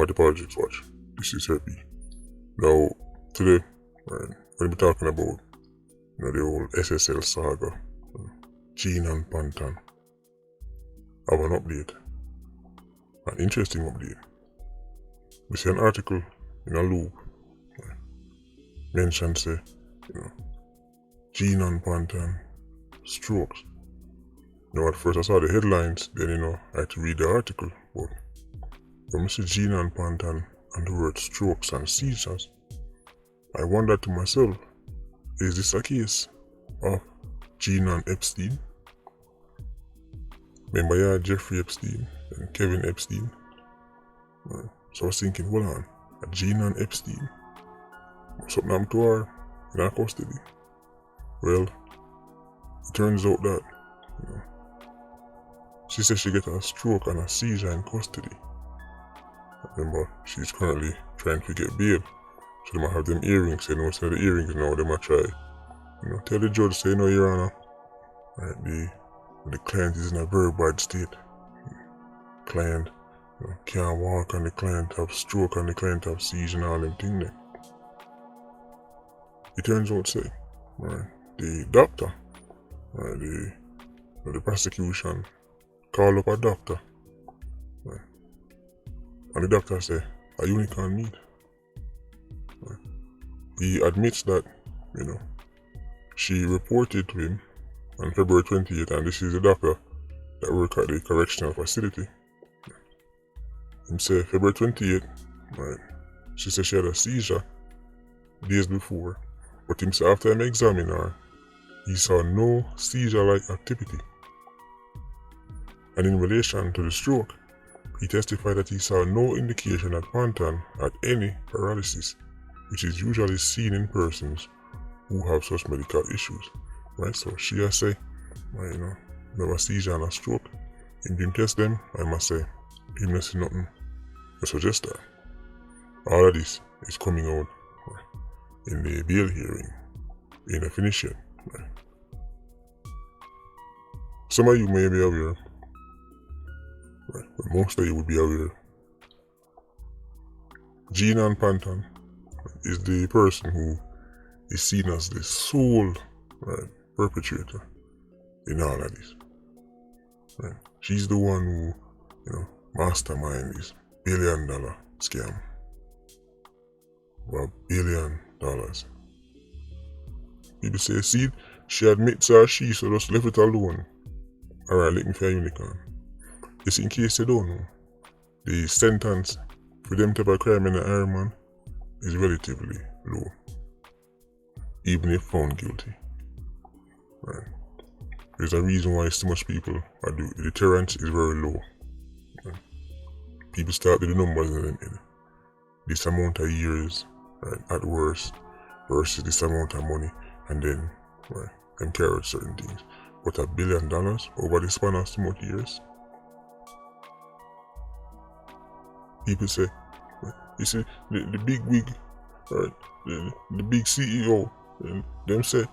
welcome to Politricks Watch. This is Happy. Now, today, we're going to be talking about the old SSL saga, Gene and Panton. I have an update, an interesting update. We see an article in a loop, mentioned say, Gene and Panton strokes. At first I saw the headlines, then I had to read the article, but when I see Gene and Panton and the word strokes and seizures, I wondered to myself, is this a case of Gene and Epstein? Remember you had Jeffrey Epstein and Kevin Epstein? So I was thinking, hold on, a Gene and Epstein? Something happened to her in her custody? Well, it turns out that, she said she got a stroke and a seizure in custody. Remember, she's currently trying to get bail. So they might have them earrings, instead of the earrings now, they might try, tell the judge, say, no, Your Honor, the client is in a very bad state. Client can't walk, and the client have stroke, and the client have seizure and all them things there. It turns out, say, the doctor, the prosecution call up a doctor, and the doctor say, a unicorn need. He admits that, she reported to him on February 28th, and this is the doctor that work at the correctional facility. Him say February 28th, she said she had a seizure days before, but him say after him examine her, he saw no seizure-like activity. And in relation to the stroke, he testified that he saw no indication that Panton had any paralysis, which is usually seen in persons who have such medical issues. So she has say, never seizure and a stroke. In him test them, I must say, him not see nothing to suggest that. All of this is coming out in the bail hearing, in a finish yet. Some of you may be aware, but most of you would be aware, Gene and Panton is the person who is seen as the sole perpetrator in all of this. She's the one who, mastermind this $1 billion scam. About $1 billion. People say, see, she admits so just left it alone. Alright, let me for a unicorn. Just in case you don't know, the sentence for them type of crime in the Ironman is relatively low, even if found guilty. There's a reason why so much people are doing it. The deterrence is very low. People start with the numbers in them in this amount of years, at worst, versus this amount of money, and then them carry out certain things. But $1 billion over the span of so much years? People say, you see, the big wig, the big CEO, and them say,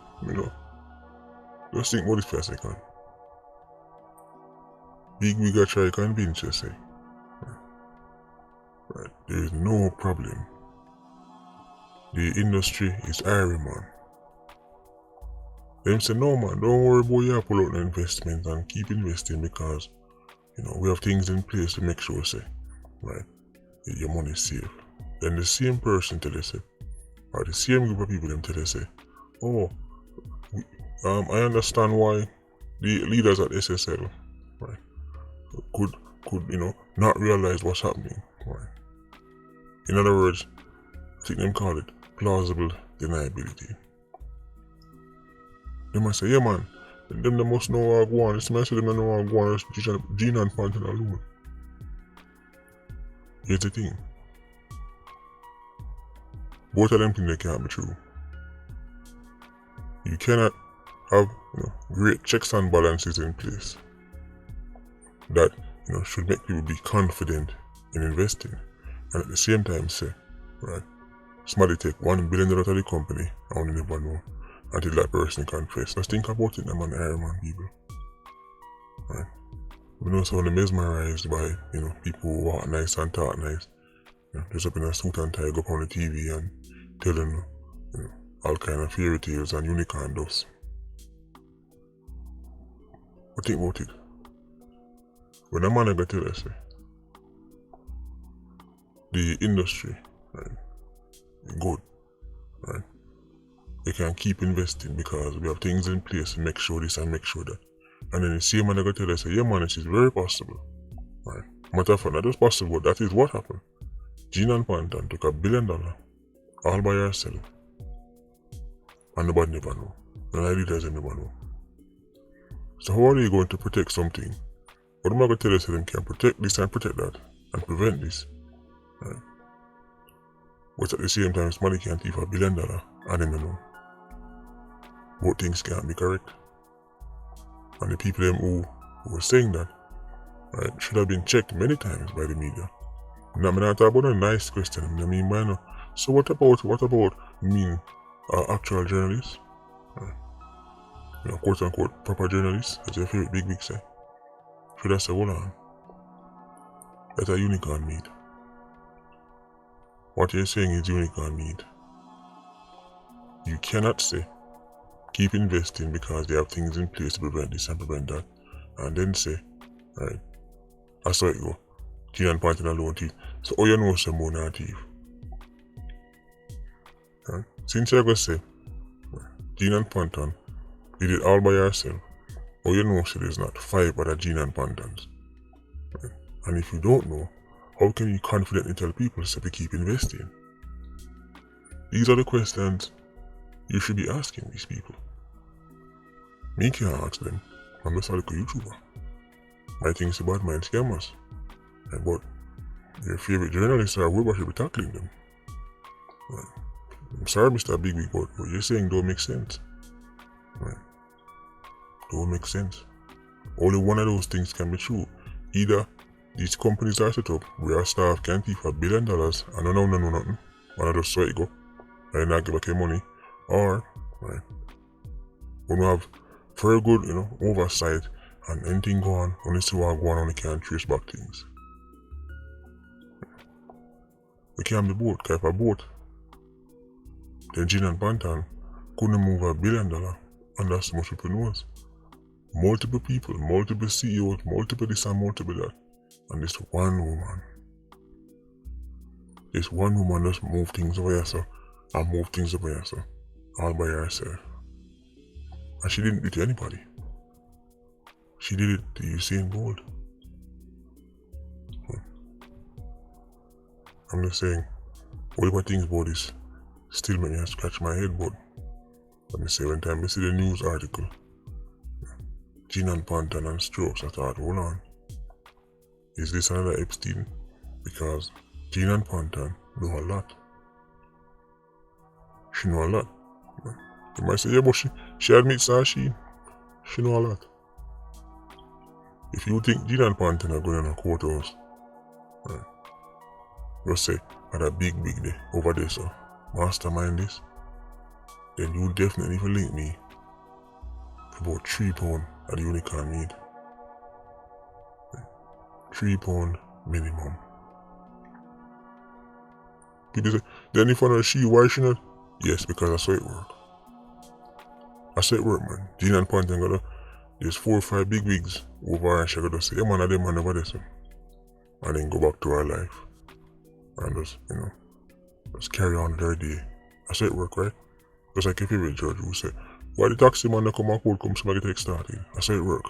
just think about it for a second. Big wig I try to convince you, say, there is no problem. The industry is hiring, man. Them say, no man, don't worry about you pull out the investment and keep investing because, we have things in place to make sure, say, your money is safe. Then the same person tell you, say, or the same group of people them tell you, say, I understand why the leaders at SSL, could, not realize what's happening, In other words, I think them call it plausible deniability. They might say, yeah man, them must know what I want. It's might say them know what I want. Gene and Panton alone. Here's the thing. Both of them things they can't be true. You cannot have great checks and balances in place that should make people be confident in investing, and at the same time say, somebody take $1 billion out of the company, I only never know until that person confess. Just think about it, them and Iron Man people. We know someone mesmerized by people who walk nice and talk nice. Dress up in a suit and tie, go up on the TV and telling all kind of fairy tales and unicorn dust. But think about it. When a man got tell us, the industry, right, good, right? They can keep investing because we have things in place to make sure this and make sure that. And then the same man got tell us, yeah man, it is very possible, right? Matter of fact, not just possible, that is what happened. Gina and Panton took $1 billion all by herself. And nobody never know. And I leaders never know. So how are they going to protect something? What am I going to tell us that they can protect this and protect that and prevent this? Right? But at the same time, somebody can thief $1 billion and then know. Both things can't be correct. And the people them who were saying that, right, should have been checked many times by the media. Now, I'm not talking about a nice question. I mean, man, so what about actual journalists? Quote unquote proper journalists, as your favorite big say. Should I say, hold on, that's a unicorn meat. What you're saying is unicorn meat. You cannot say, keep investing because they have things in place to prevent this and prevent that, and then say, right, I saw it go. Gina and Panton alone thief. So all you know is some more not thief. Right? Since you're going to say, Gina and Panton did it all by herself, all you know so there's not 5 other Gina and Pantons. Right? And if you don't know, how can you confidently tell people to keep investing? These are the questions you should be asking these people. Me can't ask them. I'm just a little YouTuber. My thing's about mind scammers. Right, but your favorite journalists or whoever should be tackling them. Right. I'm sorry, Mr. Big Wig, but what you're saying don't make sense. Right. Don't make sense. Only one of those things can be true. Either these companies are set up where our staff can thief $1 billion and no nothing, and I just saw it go, and not give back your money, or, right, when we have very good, oversight and anything go on, when you see what go on, we can't trace back things. We can't be both, because if a boat, then Gina and Panton couldn't move $1 billion, and that's much people knows. Multiple people, multiple CEOs, multiple this and multiple that, and this one woman. This one woman just move things over here, so, and move things over here, so, all by herself. And she didn't do it to anybody. She did it to Usain Bolt. I'm just saying, whatever things about this still make me scratch my head, but let me say, when time I see the news article, Gina and Panton and strokes, I thought, hold on, is this another Epstein? Because Gina and Panton know a lot. She know a lot. You might say, yeah, but she admits that she know a lot. If you think Gina and Panton are going in a courthouse, right, just say, at a big day over there, so mastermind this, then you definitely will link me to about £3 at the unicorn meat. £3 minimum. People say, then if I know she, why she not? Yes, because I saw it work. I saw it work, man. Gina and Panton got there's 4 or 5 big wigs over and she got to say, yeah man, of them man over there, so. And then go back to her life. And just carry on with her day. I saw it work, right? Just like your favorite judge who said, why the taxi man that come and court come somebody take started? I saw it work.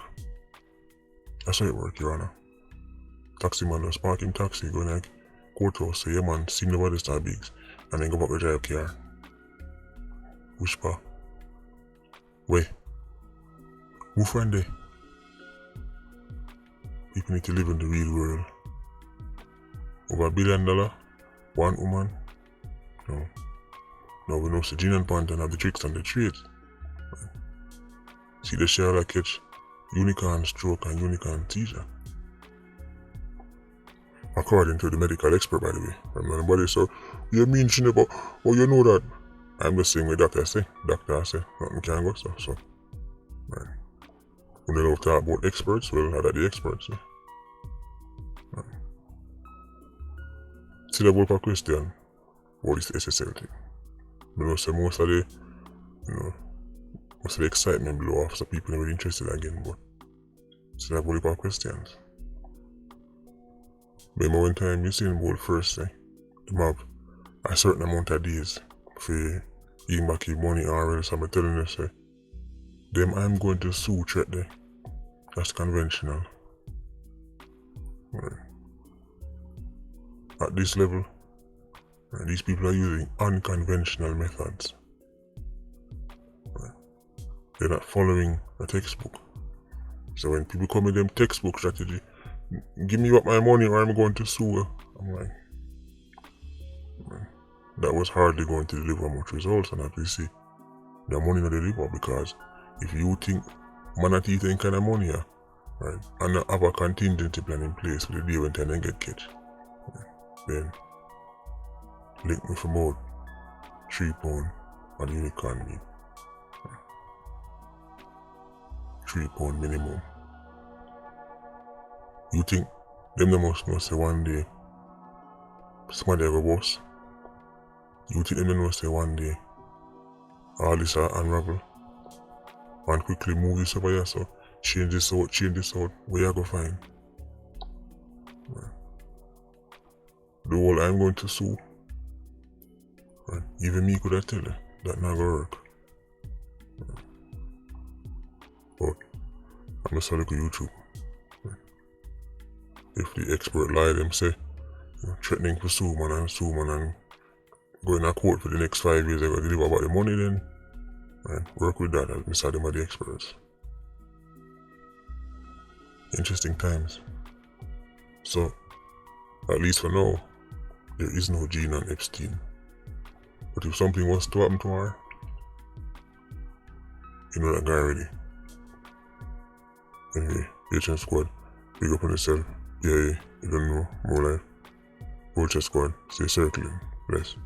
I saw it work, Your Honor. Taxi man just park him taxi, go in like courthouse, say, yeah man, see me over the star bigs, and then go back to drive car. Which part? Where? Who find there? People need to live in the real world. Over $1 billion? One woman? No. No, we know Gina and Panton have the tricks and the trades. Right. See the share that catch unicorn stroke and unicorn seizure. According to the medical expert, by the way. Nobody so you mean she never, oh you know that. I'm just saying what doctor say. Doctor say, nothing can go so. Right. When they don't talk about experts, well, how are the experts? Right. still have a question about this SSL thing. I know say most of the, most of the excitement blow off, so people are really interested again, but still have a questions. Remember one time you seen about first say, them have a certain amount of days for giving back your money already, so I'm telling you say, them I'm going to sue threat there. That's conventional. Right. At this level, right, these people are using unconventional methods. Right. They're not following a textbook. So when people come with them textbook strategy, give me up my money or I'm going to sue. I'm like, man, that was hardly going to deliver much results, and obviously the money not deliver, because if you think manatee think kind of money, right, and not have a contingency plan in place for the day when time get catch, right, then link me for about £3 on the unicorn meat. £3 minimum. You think them must say one day somebody have a boss? You think them must say one day all this unravel and quickly move this over here, so change this out, where you go find? Right. The whole I'm going to sue. Right. Even me could have tell you that not gonna work. Right. But I'm just look at YouTube. Right. If the expert lie them say, threatening to sue man and going to court for the next 5 years, they're going to deliver about the money, then right, work with that, as I them are the experts. Interesting times. So, at least for now, there is no Gene on Epstein. But if something was to happen to her, you know that guy already. Anyway, Patient Squad, big up on yourself. Yeah, you don't know, more life. Vulture Squad, stay circling. Bless.